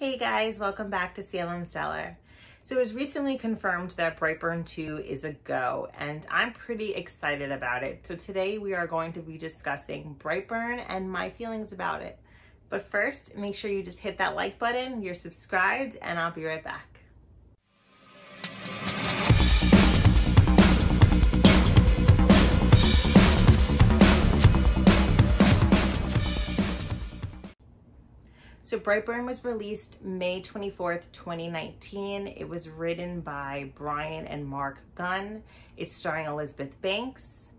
Hey guys, welcome back to Salem, Cellar. So it was recently confirmed that Brightburn 2 is a go, and I'm pretty excited about it. So today we are going to be discussing Brightburn and my feelings about it. But first, make sure you just hit that like button, you're subscribed, and I'll be right back. So Brightburn was released May 24th, 2019. It was written by Brian and Mark Gunn. It's starring Elizabeth Banks.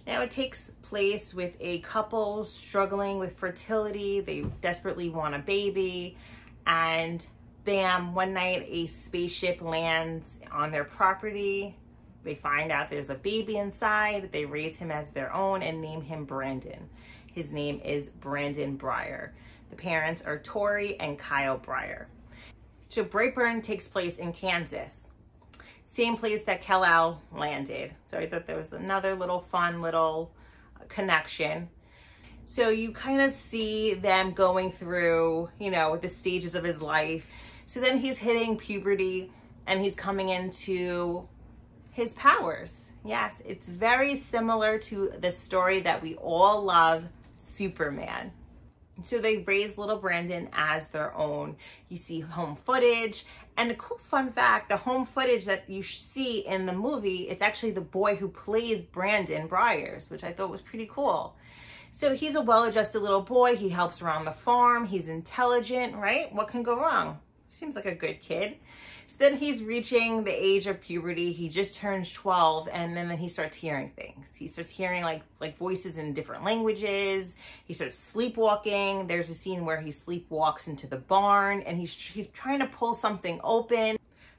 Now it takes place with a couple struggling with fertility. They desperately want a baby, and bam, one night a spaceship lands on their property. They find out there's a baby inside. They raise him as their own and name him Brandon. His name is Brandon Breyer. The parents are Tori and Kyle Breyer. So Brightburn takes place in Kansas, same place that Cellar landed. So I thought there was another little fun little connection. So you kind of see them going through, the stages of his life. So then he's hitting puberty and he's coming into his powers. Yes, it's very similar to the story that we all love, Superman. So they raised little Brandon as their own. You see home footage, and a cool fun fact, the home footage that you see in the movie, it's actually the boy who plays Brandon Breyers, which I thought was pretty cool. So he's a well-adjusted little boy. He helps around the farm. He's intelligent, right? What can go wrong? Seems like a good kid. So then he's reaching the age of puberty. He just turns 12, and then he starts hearing things. He starts hearing like voices in different languages. He starts sleepwalking. There's a scene where he sleepwalks into the barn, and he's trying to pull something open.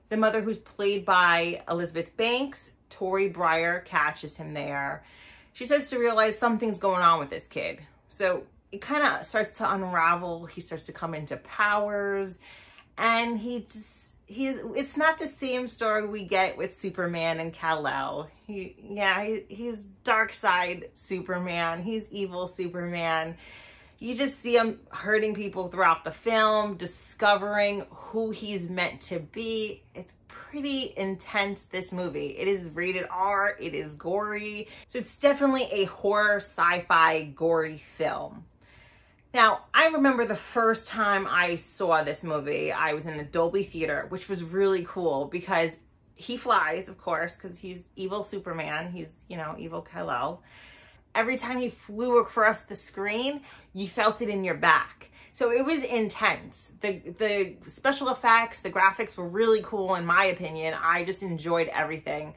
The mother, who's played by Elizabeth Banks, Tori Breyer, catches him there. She starts to realize something's going on with this kid. So it kind of starts to unravel. He starts to come into powers, and it's not the same story we get with Superman and Kal-El. He's dark side Superman. He's evil Superman. You just see him hurting people throughout the film, discovering who he's meant to be. It's pretty intense, this movie. It is rated R, it is gory. So it's definitely a horror, sci-fi, gory film. Now, I remember the first time I saw this movie, I was in a Dolby theater, which was really cool because he flies, of course, because he's evil Superman. He's, evil Kal-El. Every time he flew across the screen, you felt it in your back. So it was intense. The special effects, the graphics were really cool, in my opinion. I just enjoyed everything.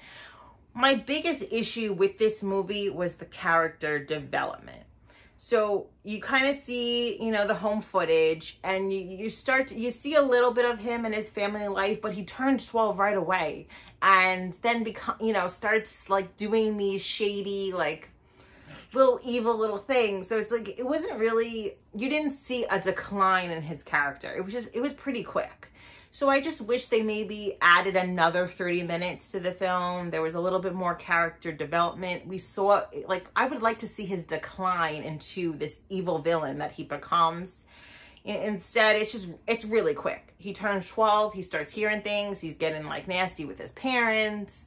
My biggest issue with this movie was the character development. So you kind of see, the home footage, and you see a little bit of him and his family life, but he turned 12 right away, and then starts doing these shady, little evil little things. So it's it wasn't really, you didn't see a decline in his character. It was pretty quick. So I just wish they maybe added another 30 minutes to the film. There was a little bit more character development. We saw, I would like to see his decline into this evil villain that he becomes. Instead, it's really quick. He turns 12, he starts hearing things, he's getting nasty with his parents.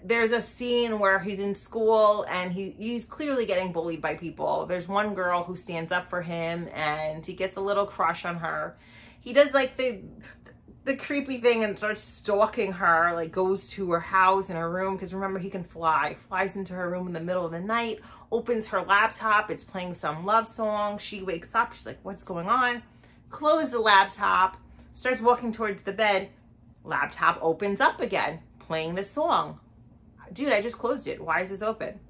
There's a scene where he's in school and he's clearly getting bullied by people. There's one girl who stands up for him and he gets a little crush on her. He does the creepy thing and starts stalking her, goes to her house and her room, because remember, he can flies into her room in the middle of the night, opens her laptop, it's playing some love song. She wakes up, she's like, what's going on? Close the laptop, starts walking towards the bed, laptop opens up again, playing the song. Dude, I just closed it. Why is this open?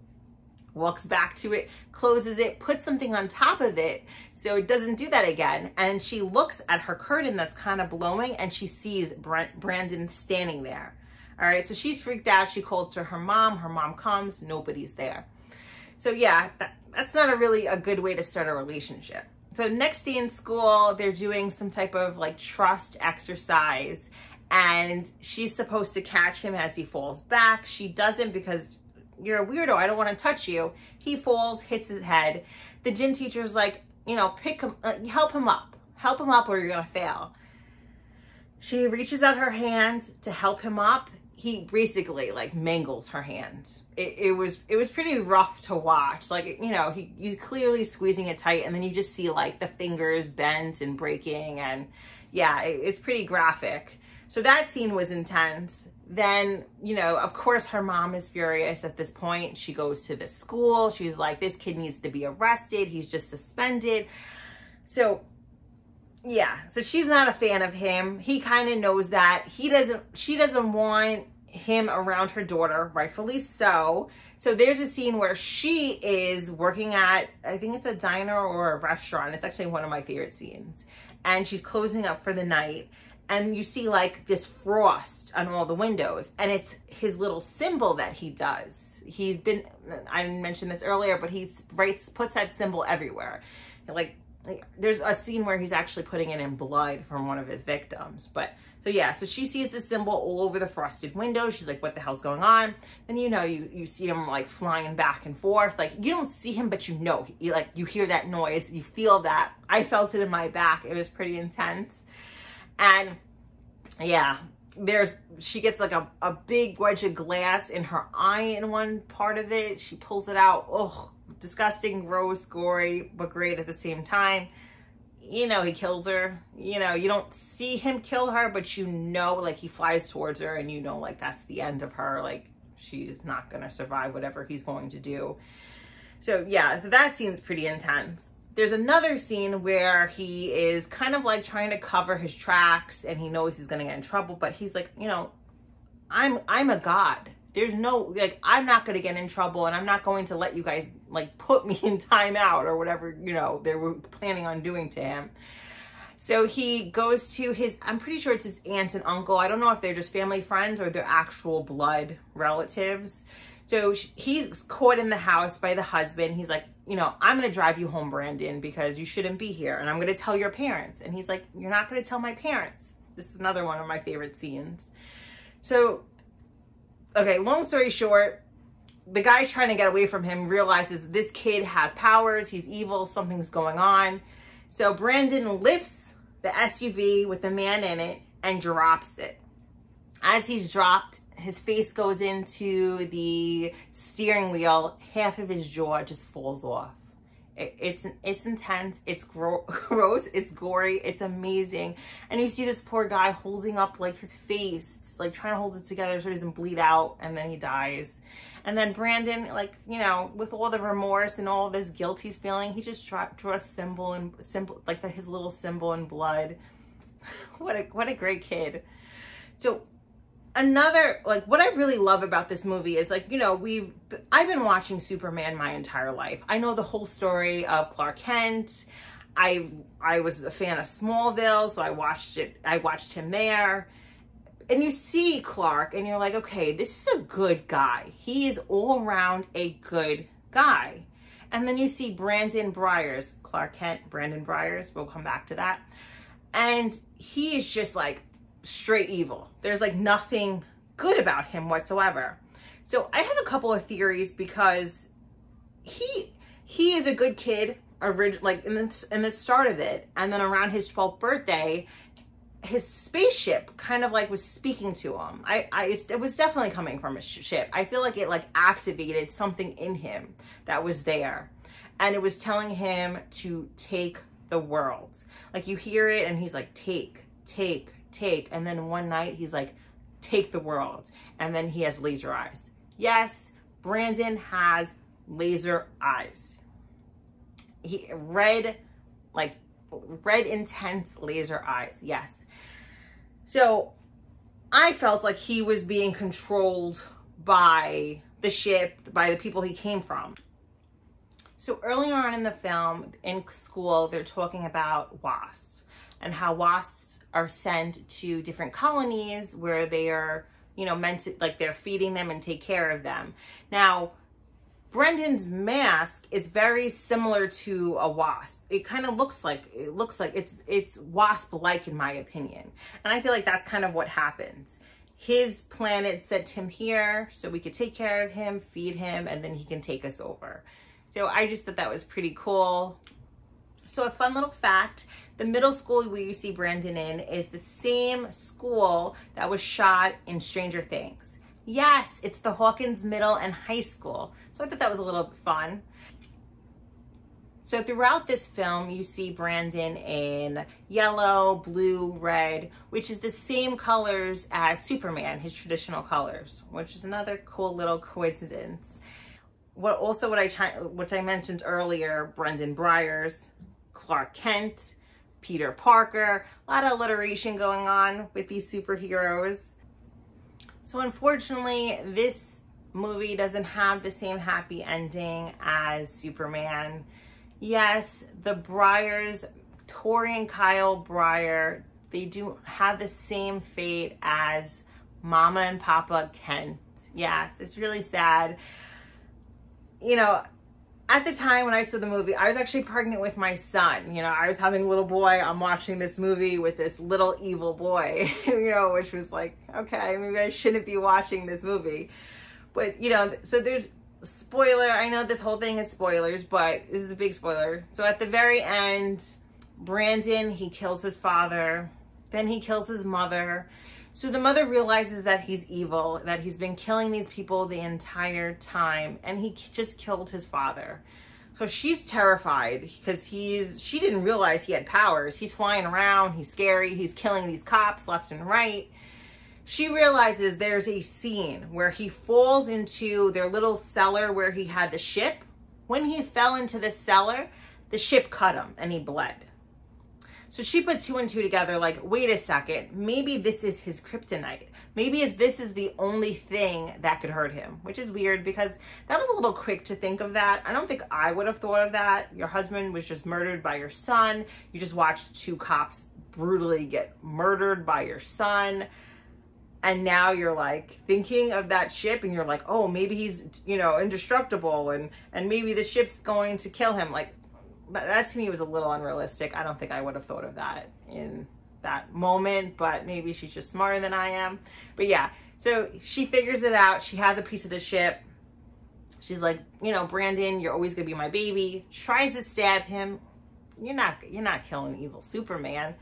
Walks back to it, closes it, puts something on top of it so it doesn't do that again. And she looks at her curtain that's kind of blowing, and she sees Brandon standing there. All right, so she's freaked out. She calls to her mom. Her mom comes. Nobody's there. So yeah, that's not really a good way to start a relationship. So next day in school, they're doing some type of trust exercise, and she's supposed to catch him as he falls back. She doesn't, because you're a weirdo, I don't want to touch you. He falls, hits his head. The gym teacher's like, pick him, help him up. help him up or you're gonna fail. She reaches out her hand to help him up. He basically like mangles her hand. It was pretty rough to watch. Like, you know, he's clearly squeezing it tight, and then you just see like the fingers bent and breaking, and yeah, it's pretty graphic. So that scene was intense. Then, you know, of course her mom is furious at this point. She goes to the school. She's like, this kid needs to be arrested. He's just suspended. So yeah, so she's not a fan of him. He kind of knows that. She doesn't want him around her daughter, rightfully so. So there's a scene where she is working at, I think it's a diner or a restaurant. It's actually one of my favorite scenes. And she's closing up for the night. And you see like this frost on all the windows. And it's his little symbol that he does. I mentioned this earlier, but he puts that symbol everywhere. Like there's a scene where he's actually putting it in blood from one of his victims. But so yeah, so she sees the symbol all over the frosted window. She's like, what the hell's going on? Then, you know, you see him like flying back and forth. Like, you don't see him, but you know, you hear that noise, you feel that. I felt it in my back. It was pretty intense. And yeah, she gets like a big wedge of glass in her eye in one part of it. She pulls it out. Oh, disgusting, gross, gory, but great at the same time. You know, he kills her. You know, you don't see him kill her, but you know, like, he flies towards her and you know, like, that's the end of her. Like, she's not going to survive whatever he's going to do. So yeah, so that scene's pretty intense. There's another scene where he is kind of like trying to cover his tracks, and he knows he's going to get in trouble, but he's like, you know, I'm a god. There's no, like, I'm not going to get in trouble, and I'm not going to let you guys, like, put me in timeout or whatever, you know, they were planning on doing to him. So he goes to his, I'm pretty sure it's his aunt and uncle. I don't know if they're just family friends or they're actual blood relatives. So he's caught in the house by the husband. He's like, you know, I'm going to drive you home, Brandon, because you shouldn't be here. And I'm going to tell your parents. And he's like, you're not going to tell my parents. This is another one of my favorite scenes. So, okay, long story short, the guy's trying to get away from him, realizes this kid has powers, he's evil, something's going on. So Brandon lifts the SUV with the man in it and drops it. As he's dropped, his face goes into the steering wheel, half of his jaw just falls off. It's intense, it's gross, it's gory, it's amazing. And you see this poor guy holding up like his face, just like trying to hold it together so he doesn't bleed out, and then he dies. And then Brandon, like, you know, with all the remorse and all this guilt he's feeling, he just drew a symbol, like his little symbol in blood. What a great kid. So another, like, what I really love about this movie is, like, you know, I've been watching Superman my entire life. I know the whole story of Clark Kent. I was a fan of Smallville, so I watched him there. And you see Clark and you're like, okay, this is a good guy. He is all around a good guy. And then you see Brandon Byers, Clark Kent, Brandon Byers, we'll come back to that. And he is just like straight evil. There's like nothing good about him whatsoever. So I have a couple of theories, because he is a good kid, like in the start of it, and then around his 12th birthday, his spaceship kind of like was speaking to him. It was definitely coming from a ship. I feel like it like activated something in him that was there, and it was telling him to take the world. Like, you hear it and he's like, take, and then one night he's like, take the world, and then he has laser eyes. Yes, Brandon has laser eyes. Red intense laser eyes. Yes. So I felt like he was being controlled by the ship, by the people he came from. So earlier on in the film, in school, they're talking about wasps and how wasps are sent to different colonies where they are, you know, meant to, like, they're feeding them and take care of them. Now, Brendan's mask is very similar to a wasp. It kind of looks like it's wasp-like, in my opinion. And I feel like that's kind of what happens. His planet sent him here so we could take care of him, feed him, and then he can take us over. So I just thought that was pretty cool. So a fun little fact, the middle school where you see Brandon in is the same school that was shot in Stranger Things. Yes, it's the Hawkins Middle and High School. So I thought that was a little bit fun. So throughout this film, you see Brandon in yellow, blue, red, which is the same colors as Superman, his traditional colors, which is another cool little coincidence. What I mentioned earlier, Brendan Briers, Clark Kent, Peter Parker, a lot of alliteration going on with these superheroes. So unfortunately, this movie doesn't have the same happy ending as Superman. Yes, the Briers, Tori and Kyle Brier, they do have the same fate as Mama and Papa Kent. Yes, it's really sad. You know, at the time when I saw the movie, I was actually pregnant with my son. You know, I was having a little boy. I'm watching this movie with this little evil boy, you know, which was like, okay, maybe I shouldn't be watching this movie. But, you know, so there's spoiler. I know this whole thing is spoilers, but this is a big spoiler. So at the very end, Brandon, he kills his father. Then he kills his mother. So the mother realizes that he's evil, that he's been killing these people the entire time, and he just killed his father. So she's terrified because she didn't realize he had powers. He's flying around, he's scary, he's killing these cops left and right. She realizes there's a scene where he falls into their little cellar where he had the ship. When he fell into the cellar, the ship cut him and he bled. So she put two and two together, like, wait a second, maybe this is his kryptonite. Maybe this is the only thing that could hurt him, which is weird because that was a little quick to think of that. I don't think I would have thought of that. Your husband was just murdered by your son. You just watched two cops brutally get murdered by your son. And now you're like thinking of that ship and you're like, oh, maybe he's, you know, indestructible and maybe the ship's going to kill him. Like, that to me was a little unrealistic. I don't think I would have thought of that in that moment, but maybe she's just smarter than I am. But yeah, so she figures it out. She has a piece of the ship. She's like, you know, Brandon, you're always gonna be my baby. She tries to stab him. You're not killing evil Superman.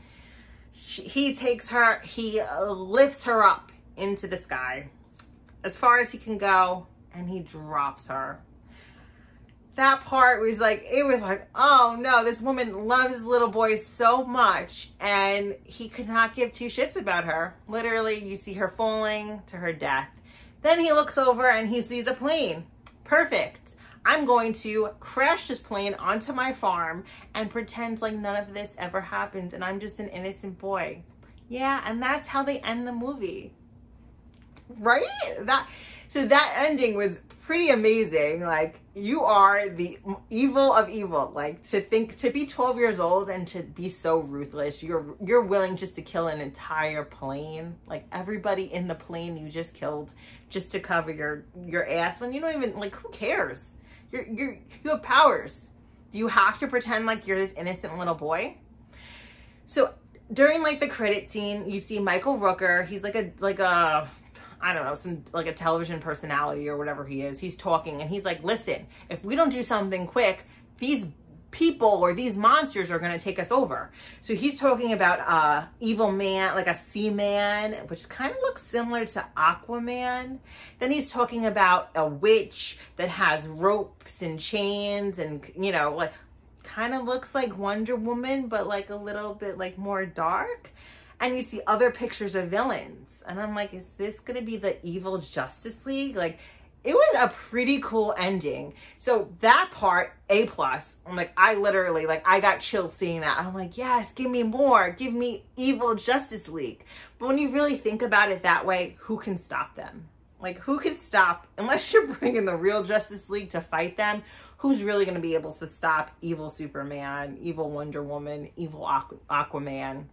He takes her, he lifts her up into the sky as far as he can go, and he drops her. That part was like, it was like, oh no, this woman loves this little boy so much, and he could not give two shits about her. Literally, you see her falling to her death. Then he looks over and he sees a plane. Perfect. I'm going to crash this plane onto my farm and pretend like none of this ever happened and I'm just an innocent boy. Yeah, and that's how they end the movie. Right? So that ending was pretty amazing. Like, you are the evil of evil. Like, to be 12 years old and to be so ruthless, you're willing just to kill an entire plane. Like, everybody in the plane you just killed just to cover your ass when you don't even, like, who cares? You have powers. Do you have to pretend like you're this innocent little boy? So during like the credit scene, you see Michael Rooker. He's like a I don't know, like a television personality or whatever he is. He's talking and he's like, listen, if we don't do something quick, these people or these monsters are going to take us over. So he's talking about evil man, like a sea man, which kind of looks similar to Aquaman. Then he's talking about a witch that has ropes and chains and, you know, like kind of looks like Wonder Woman, but like a little bit like more dark. And you see other pictures of villains. And I'm like, is this going to be the evil Justice League? Like, it was a pretty cool ending. So that part, A+. I'm like, I literally, like, I got chills seeing that. I'm like, yes, give me more. Give me evil Justice League. But when you really think about it that way, who can stop them? Like, who can stop, unless you're bringing the real Justice League to fight them, who's really going to be able to stop evil Superman, evil Wonder Woman, evil Aquaman?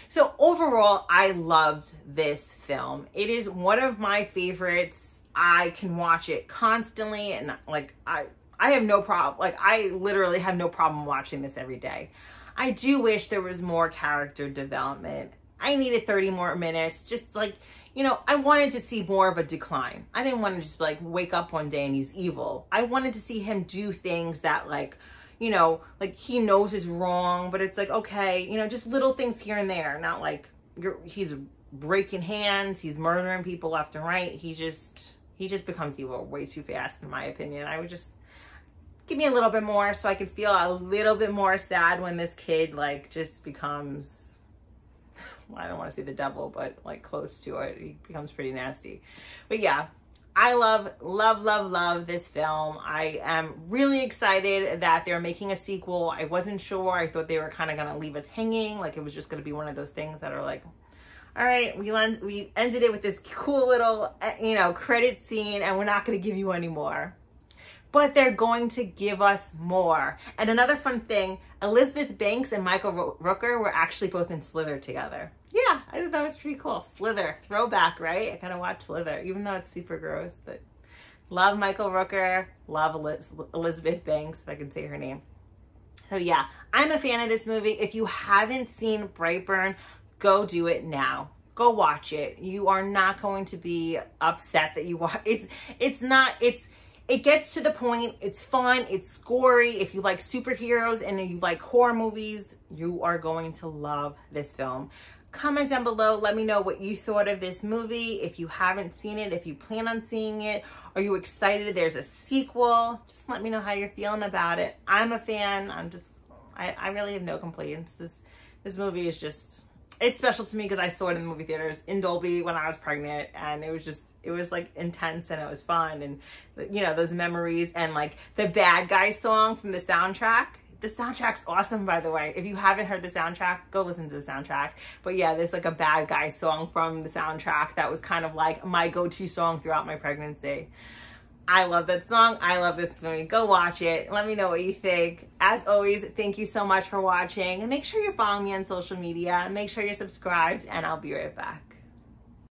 So overall, I loved this film. It is one of my favorites. I can watch it constantly, and like I have no problem. Like, I literally have no problem watching this every day. I do wish there was more character development. I needed 30 more minutes. Just like, you know, I wanted to see more of a decline. I didn't want to just like wake up one day and he's evil. I wanted to see him do things that, like, you know, like he knows is wrong, but it's like, okay, you know, just little things here and there. Not like he's breaking hands, he's murdering people left and right. He just becomes evil way too fast, in my opinion. I would just give me a little bit more so I could feel a little bit more sad when this kid like just becomes, well, I don't want to say the devil, but like close to it. He becomes pretty nasty. But yeah, I love this film. I am really excited that they're making a sequel. I wasn't sure. I thought they were kind of going to leave us hanging. Like it was just going to be one of those things that are like, all right, we ended it with this cool little, you know, credit scene, and we're not going to give you any more. But they're going to give us more. And another fun thing, Elizabeth Banks and Michael Rooker were actually both in Slither together. Yeah, I thought that was pretty cool. Slither, throwback, right? I kind of watched Slither, even though it's super gross. But love Michael Rooker, love Elizabeth Banks, if I can say her name. So yeah, I'm a fan of this movie. If you haven't seen Brightburn, go do it now. Go watch it. You are not going to be upset that you watch. It gets to the point. It's fun. It's gory. If you like superheroes and you like horror movies, you are going to love this film. Comment down below. Let me know what you thought of this movie. If you haven't seen it, if you plan on seeing it, are you excited there's a sequel? Just let me know how you're feeling about it. I'm a fan. I really have no complaints. This movie is just, it's special to me because I saw it in the movie theaters in Dolby when I was pregnant, and it was like intense and it was fun, and you know, those memories, and like the bad guy song from the soundtrack. The soundtrack's awesome, by the way. If you haven't heard the soundtrack, go listen to the soundtrack. But yeah, there's like a bad guy song from the soundtrack that was kind of like my go-to song throughout my pregnancy. I love that song. I love this movie. Go watch it. Let me know what you think. As always, thank you so much for watching. And make sure you're following me on social media. Make sure you're subscribed, and I'll be right back.